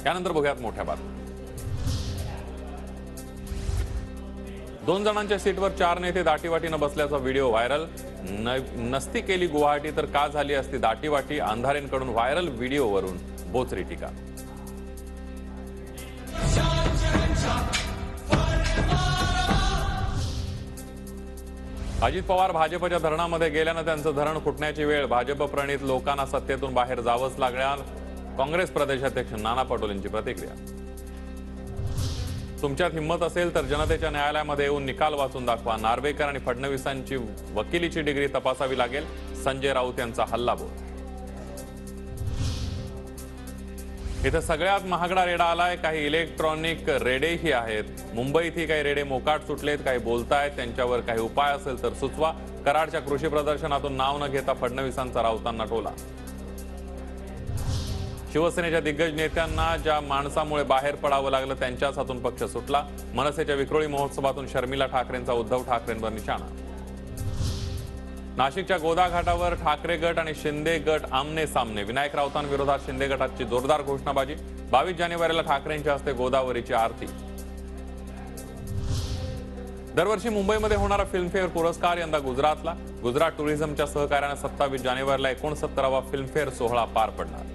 यानंतर बघूयात मोठ्या बातम्या। 2 जणांच्या सीटवर 4 नेते दाटीवाटीनं बसल्याचा व्हिडिओ व्हायरल। नसती केली गुवाहाटी तर का झाली असती दाटीवाटी, अंधारेंकडून व्हायरल व्हिडिओवरून बोचरी टीका। अजित पवार भाजपच्या धरणामध्ये गेल्यानं त्यांचं धरण फुटण्याची वेळ। भाजप प्रणित लोकांना सत्तेतून बाहेर जावंच लागणार। काँग्रेस प्रदेशाध्यक्ष नाना पटोलेंची प्रतिक्रिया। तुमच्यात हिंमत असेल तर जनतेच्या न्यायालयामध्ये येऊन निकाल वाचून दाखवा। नार्वेकर आणि फडणवीसांची वकिलीची डिग्री तपासावी लागेल। संजय राऊत यांचा हल्लाबोल। इथं सगळ्यात महागडा रेडा आलाय। काही इलेक्ट्रॉनिक रेडेही आहेत। मुंबईतही काही रेडे मोकाट सुटलेत। काही बोलतायत, त्यांच्यावर काही उपाय असेल तर सुचवा। कराडच्या कृषी प्रदर्शनातून नाव न घेता फडणवीसांचा राऊतांना टोला। शिवसेनेच्या दिग्गज नेत्यांना ज्या माणसामुळे बाहेर पडावं लागलं त्यांच्याच हातून पक्ष सुटला। मनसेच्या विक्रोळी महोत्सवातून शर्मिला ठाकरेंचा उद्धव ठाकरेंवर निशाणा। नाशिकच्या गोदा घाटावर ठाकरे गट आणि शिंदे गट आमने सामने। विनायक राऊतांविरोधात शिंदे गटाची जोरदार घोषणाबाजी। 22 जानेवारीला ठाकरेंच्या हस्ते गोदावरीची आरती। दरवर्षी मुंबईमध्ये होणारा फिल्मफेअर पुरस्कार यंदा गुजरातला। गुजरात टुरिझमच्या सहकार्याने 27 जानेवारीला 69वा फिल्मफेअर सोहळा पार पडणार।